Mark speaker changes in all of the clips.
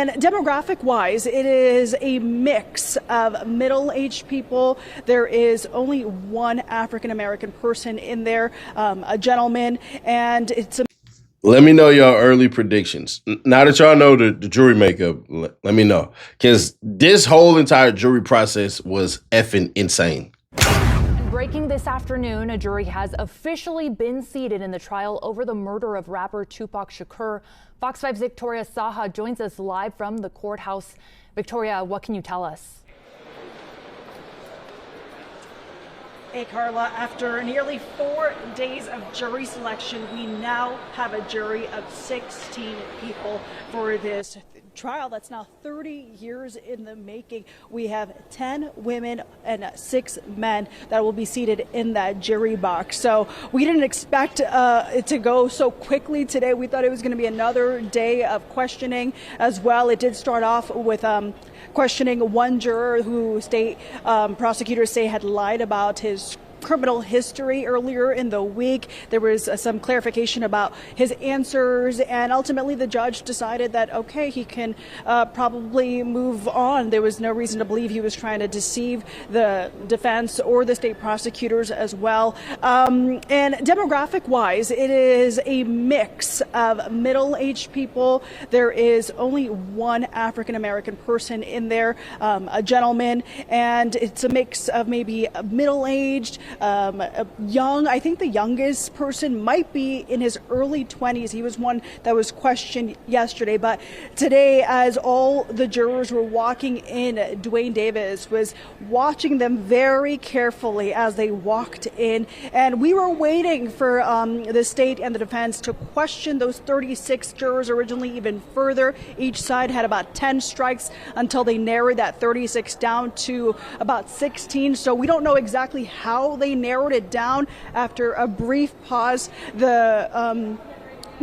Speaker 1: And demographic-wise, it is a mix of middle-aged people. There is only one African-American person in there, a gentleman, and it's a
Speaker 2: Let me know your early predictions. Now that y'all know the jury makeup, let me know. Because this whole entire jury process was effing insane.
Speaker 3: And breaking this afternoon, a jury has officially been seated in the trial over the murder of rapper Tupac Shakur. Fox 5's Victoria Saha joins us live from the courthouse. Victoria, what can you tell us?
Speaker 1: Hey, Carla, after nearly 4 days of jury selection, we now have a jury of 16 people for this trial that's now 30 years in the making. We have 10 women and 6 men that will be seated in that jury box. So we didn't expect it to go so quickly today. We thought it was going to be another day of questioning as well. It did start off with questioning one juror who state prosecutors say had lied about his criminal history earlier in the week. There was some clarification about his answers, and ultimately the judge decided that, okay, he can probably move on. There was no reason to believe he was trying to deceive the defense or the state prosecutors as well. And demographic-wise, it is a mix of middle-aged people. There is only one African-American person in there, a gentleman, and it's a mix of maybe middle-aged, young. I think the youngest person might be in his early 20s. He was one that was questioned yesterday. But today, as all the jurors were walking in, Dwayne Davis was watching them very carefully as they walked in. And we were waiting for the state and the defense to question those 36 jurors originally even further. Each side had about 10 strikes until they narrowed that 36 down to about 16. So we don't know exactly how they narrowed it down. After a brief pause, the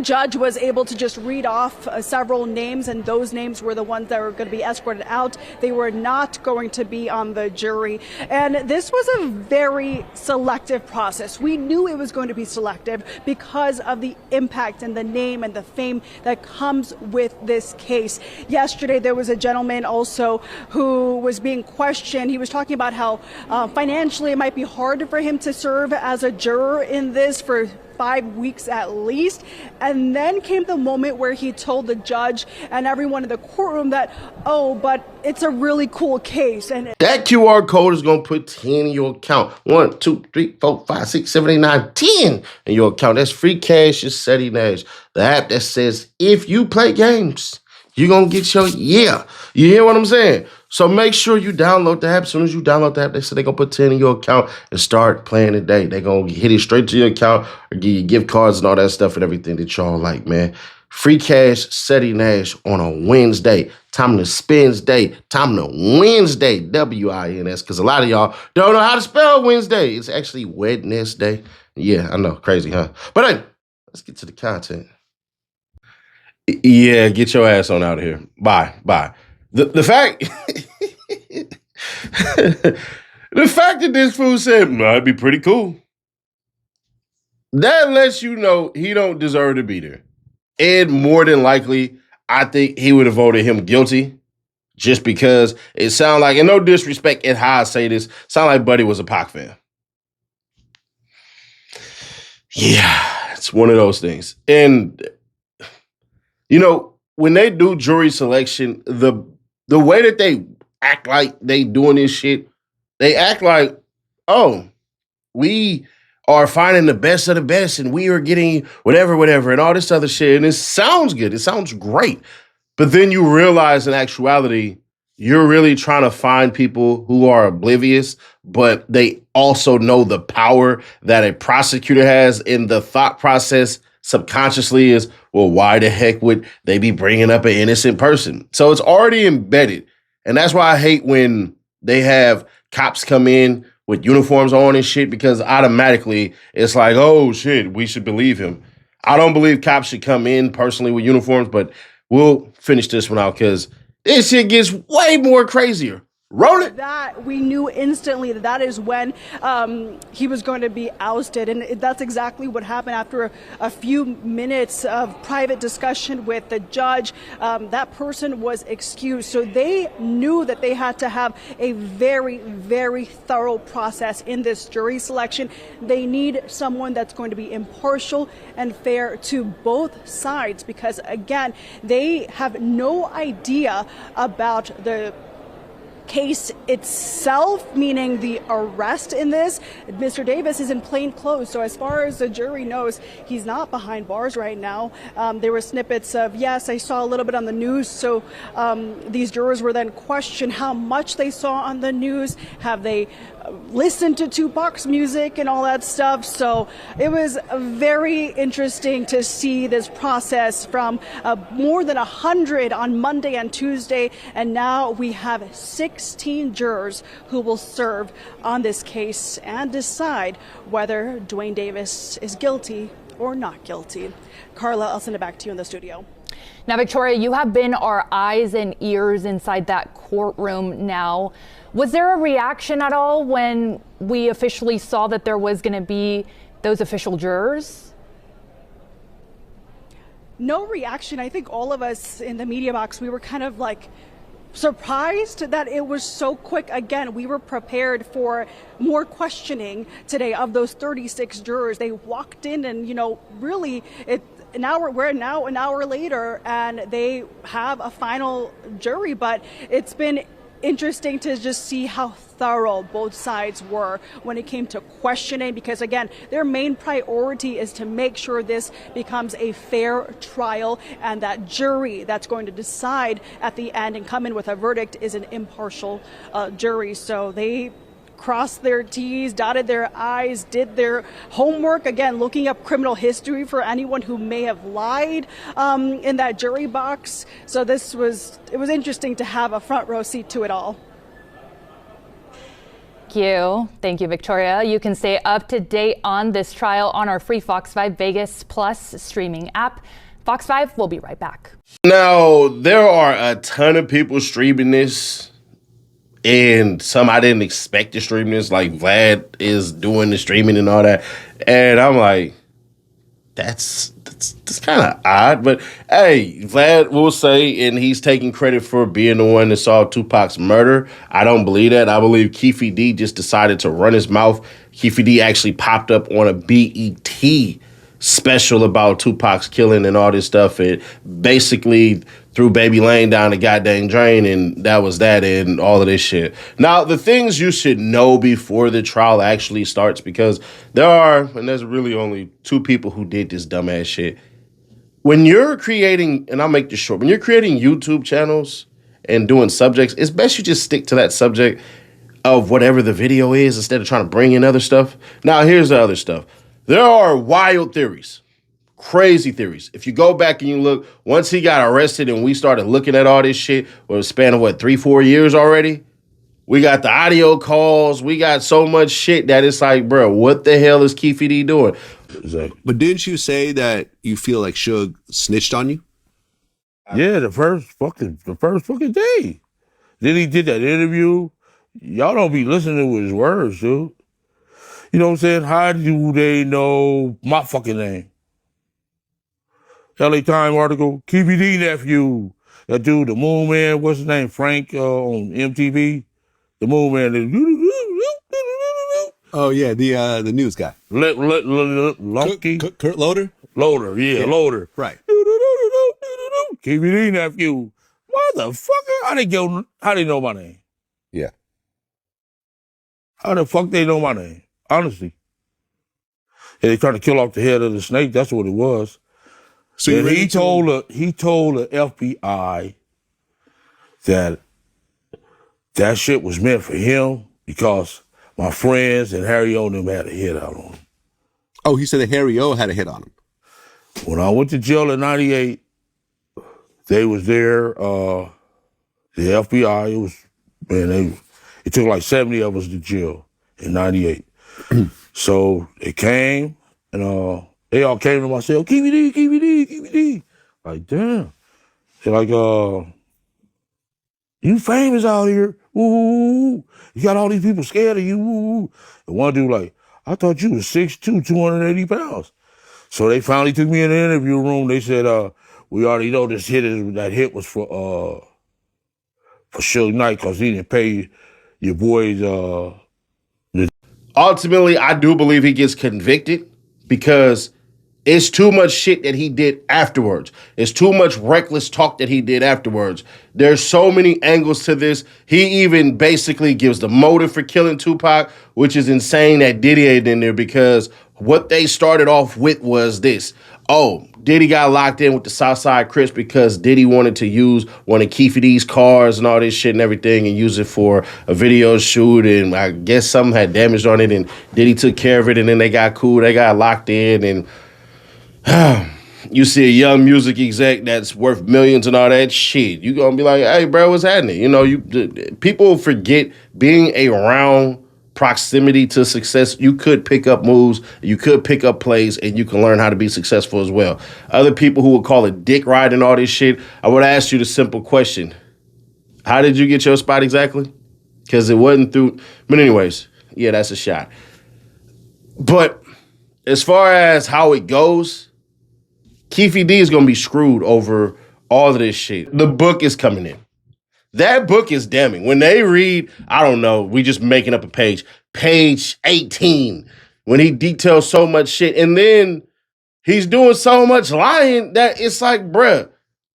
Speaker 1: judge was able to just read off several names, and those names were the ones that were going to be escorted out. They were not going to be on the jury. And this was a very selective process. We knew it was going to be selective because of the impact and the name and the fame that comes with this case. Yesterday, there was a gentleman also who was being questioned. He was talking about how financially it might be hard for him to serve as a juror in this for 5 weeks at least. And then came the moment where he told the judge and everyone in the courtroom that, oh, but it's a really cool case. And
Speaker 2: that QR code is going to put 10 in your account. 1, 2, 3, 4, 5, 6, 7, 8, 9, 10 in your account. That's free cash. It's Ceddy Nash, the app that says if you play games, you're going to get your, yeah. You hear what I'm saying? So make sure you download the app. As soon as you download the app, they say they're going to put 10 in your account and start playing today. They're going to hit it straight to your account or give you gift cards and all that stuff and everything that y'all like, man. Free cash, Ceddy Nash on a Wednesday. Time to spends day. Time to Wednesday, W-I-N-S, because a lot of y'all don't know how to spell Wednesday. It's actually Wednesday. Yeah, I know. Crazy, huh? But hey, let's get to the content. Yeah, get your ass on out of here. Bye. The fact the fact that this fool said, it'd be pretty cool, that lets you know he don't deserve to be there. And more than likely, I think he would have voted him guilty just because it sounded like, and no disrespect in how I say this, sound like Buddy was a Pac fan. Yeah, it's one of those things. And you know, when they do jury selection, the way that they act like they doing this shit, they act like, oh, we are finding the best of the best and we are getting whatever, and all this other shit. And it sounds good. It sounds great. But then you realize in actuality, you're really trying to find people who are oblivious, but they also know the power that a prosecutor has in the thought process subconsciously is, well, why the heck would they be bringing up an innocent person? So it's already embedded. And that's why I hate when they have cops come in with uniforms on and shit, because automatically it's like, oh, shit, we should believe him. I don't believe cops should come in personally with uniforms, but we'll finish this one out because this shit gets way more crazier. Roll it.
Speaker 1: That we knew instantly that is when he was going to be ousted, and that's exactly what happened after a few minutes of private discussion with the judge. That person was excused, so they knew that they had to have a very, very thorough process in this jury selection. They need someone that's going to be impartial and fair to both sides, because again, they have no idea about the case itself, meaning the arrest in this. Mr. Davis is in plain clothes, so as far as the jury knows, he's not behind bars right now. There were snippets of, yes, I saw a little bit on the news, so these jurors were then questioned how much they saw on the news, have they listened to Tupac's music and all that stuff. So it was very interesting to see this process from more than 100 on Monday and Tuesday, and now we have 16 jurors who will serve on this case and decide whether Dwayne Davis is guilty or not guilty. Carla, I'll send it back to you in the studio.
Speaker 3: Now, Victoria, you have been our eyes and ears inside that courtroom now. Was there a reaction at all when we officially saw that there was going to be those official jurors?
Speaker 1: No reaction. I think all of us in the media box, we were kind of like surprised that it was so quick. Again, we were prepared for more questioning today of those 36 jurors. They walked in and, really we're now an hour later and they have a final jury, but it's been interesting to just see how thorough both sides were when it came to questioning, because again, their main priority is to make sure this becomes a fair trial and that jury that's going to decide at the end and come in with a verdict is an impartial jury. So they crossed their T's, dotted their I's, did their homework, again, looking up criminal history for anyone who may have lied in that jury box. So it was interesting to have a front row seat to it all.
Speaker 3: Thank you, Victoria. You can stay up to date on this trial on our free Fox 5 Vegas Plus streaming app. Fox 5 will be right back.
Speaker 2: Now, there are a ton of people streaming this, and some I didn't expect to stream this, like Vlad is doing the streaming and all that. And I'm like, that's kind of odd. But hey, Vlad will say, and he's taking credit for being the one that saw Tupac's murder. I don't believe that. I believe Keffe D just decided to run his mouth. Keffe D actually popped up on a BET special about Tupac's killing and all this stuff. It basically threw Baby Lane down the goddamn drain, and that was that and all of this shit. Now, the things you should know before the trial actually starts, because there's really only two people who did this dumbass shit. When you're creating, and I'll make this short, when you're creating YouTube channels and doing subjects, it's best you just stick to that subject of whatever the video is instead of trying to bring in other stuff. Now, here's the other stuff. There are wild theories, crazy theories. If you go back and you look, once he got arrested and we started looking at all this shit, over a span of 3-4 years already, we got the audio calls, we got so much shit that it's like, bro, what the hell is Keffe D doing?
Speaker 4: But didn't you say that you feel like Suge snitched on you?
Speaker 5: Yeah, the first fucking day. Then he did that interview. Y'all don't be listening to his words, dude. You know what I'm saying? How do they know my fucking name? LA Time article, Keffe D nephew. That dude, the Moon Man, what's his name? Frank on MTV. The Moon Man.
Speaker 4: Oh yeah, the news guy.
Speaker 5: Lumpy.
Speaker 4: Kurt Loder?
Speaker 5: Loder, yeah, Loder.
Speaker 4: Right.
Speaker 5: Keffe D nephew. Motherfucker, how they know my name?
Speaker 4: Yeah.
Speaker 5: How the fuck they know my name? Honestly. And they trying to kill off the head of the snake. That's what it was.
Speaker 4: So
Speaker 5: and he told the FBI that shit was meant for him because my friends and Harry O them had a hit out on him.
Speaker 4: Oh, he said that Harry O had a hit on him.
Speaker 5: When I went to jail in 98, they was there, the FBI, it took like 70 of us to jail in 98. So they came and they all came to my cell, Keffe D. Like, damn. They're like, You famous out here. Ooh. You got all these people scared of you. Ooh. And one dude like, I thought you was 6'2", 280 pounds. So they finally took me in the interview room. They said, we already know that hit was for Suge Knight because he didn't pay your boys
Speaker 2: Ultimately, I do believe he gets convicted because it's too much shit that he did afterwards. It's too much reckless talk that he did afterwards. There's so many angles to this. He even basically gives the motive for killing Tupac, which is insane that Diddy ain't in there because what they started off with was this. Oh, Diddy got locked in with the Southside Crips because Diddy wanted to use one of Keffe D's cars and all this shit and everything and use it for a video shoot. And I guess something had damaged on it and Diddy took care of it and then they got cool. They got locked in and you see a young music exec that's worth millions and all that shit. You gonna be like, hey, bro, what's happening? You know, people forget being around proximity to success. You could pick up moves, you could pick up plays, and you can learn how to be successful as well. Other people who would call it dick ride and all this shit, I would ask you the simple question. How did you get your spot exactly? Because it wasn't through, but anyways, yeah, that's a shot. But as far as how it goes, Keffe D is going to be screwed over all of this shit. The book is coming in. That book is damning. When they read, I don't know, we just making up a page 18, when he details so much shit, and then he's doing so much lying that it's like, bruh,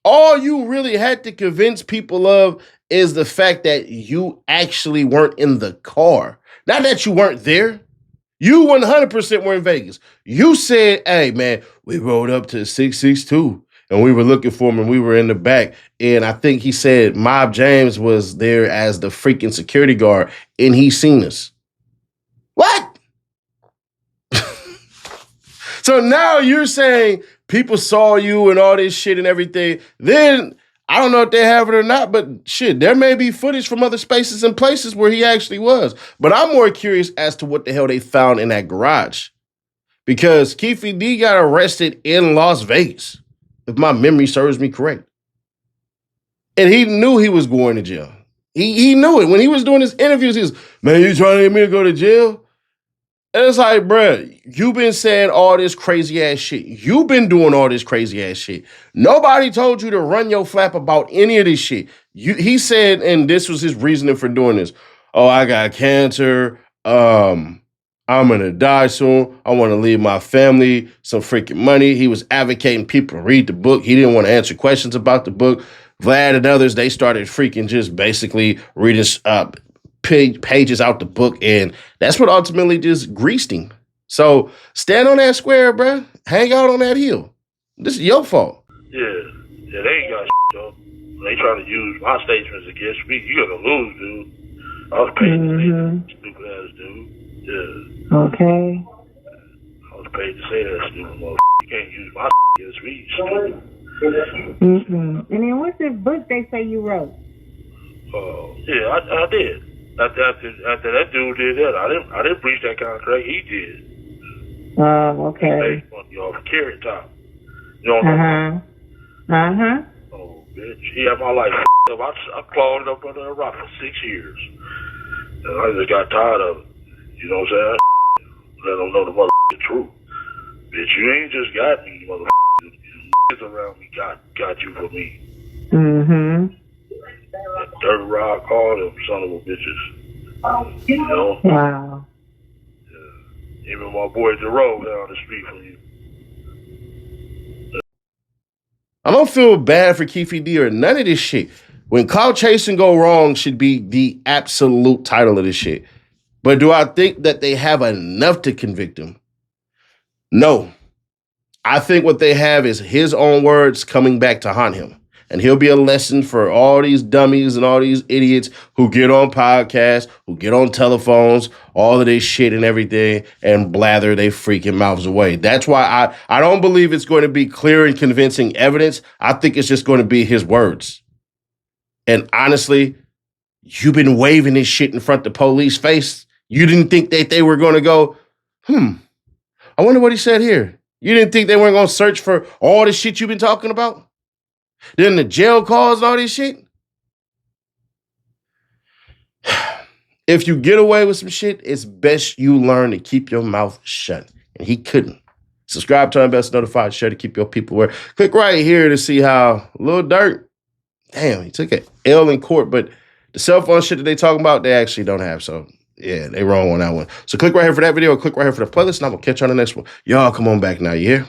Speaker 2: all you really had to convince people of is the fact that you actually weren't in the car. Not that you weren't there. You 100% were in Vegas. You said, hey, man, we rode up to 662 and we were looking for him and we were in the back. And I think he said Mob James was there as the freaking security guard and he seen us. What? So now you're saying people saw you and all this shit and everything. Then I don't know if they have it or not, but shit, there may be footage from other spaces and places where he actually was. But I'm more curious as to what the hell they found in that garage. Because Keffe D got arrested in Las Vegas, if my memory serves me correct. And he knew he was going to jail. He knew it. When he was doing his interviews, he was, man, you trying to get me to go to jail? And it's like, bruh, you've been saying all this crazy ass shit. You've been doing all this crazy ass shit. Nobody told you to run your flap about any of this shit. He said, and this was his reasoning for doing this. Oh, I got cancer. I'm gonna die soon. I want to leave my family some freaking money. He was advocating people to read the book. He didn't want to answer questions about the book. Vlad and others, they started freaking just basically reading pages out the book, and that's what ultimately just greased him. So stand on that square, bruh. Hang out on that hill. This is your fault.
Speaker 6: Yeah, they ain't got though. They trying to use my statements against me. You gonna lose, dude. I was paid to say that, stupid ass dude. Yeah.
Speaker 7: Okay.
Speaker 6: I was paid to say that, stupid motherfucker. You can't use my against me, stupid.
Speaker 7: And then what's this book they say you wrote?
Speaker 6: Yeah, I did. After that dude did that, I didn't breach that contract. He did.
Speaker 7: Okay.
Speaker 6: He paid money off carrot top. You know what I'm
Speaker 7: Uh-huh.
Speaker 6: Oh, bitch. He had my life up. I clawed it up under a rock for 6 years. And I just got tired of it. You know what I'm saying? Let them know the motherfucking truth. Bitch, you ain't just got me, motherfucker. Around me got you for me.
Speaker 7: Mm-hmm.
Speaker 6: That dirt rock, all them son of a bitches. You know?
Speaker 7: Wow.
Speaker 6: Yeah. Even my boy Jerome down the street from you.
Speaker 2: I don't feel bad for Keffe D or none of this shit. When clout chasing go wrong should be the absolute title of this shit. But do I think that they have enough to convict him? No. I think what they have is his own words coming back to haunt him. And he'll be a lesson for all these dummies and all these idiots who get on podcasts, who get on telephones, all of this shit and everything, and blather their freaking mouths away. That's why I don't believe it's going to be clear and convincing evidence. I think it's just going to be his words. And honestly, you've been waving this shit in front of the police face. You didn't think that they were going to go, I wonder what he said here. You didn't think they weren't going to search for all the shit you've been talking about? Then the jail calls and all this shit? if you get away with some shit, it's best you learn to keep your mouth shut. And he couldn't. Subscribe, turn bell, notified, share to keep your people aware. Click right here to see how Lil Durk, damn, he took an L in court, but the cell phone shit that they talking about, they actually don't have. So, yeah, they wrong on that one. So click right here for that video, or click right here for the playlist, and I'm going to catch you on the next one. Y'all come on back now, you hear?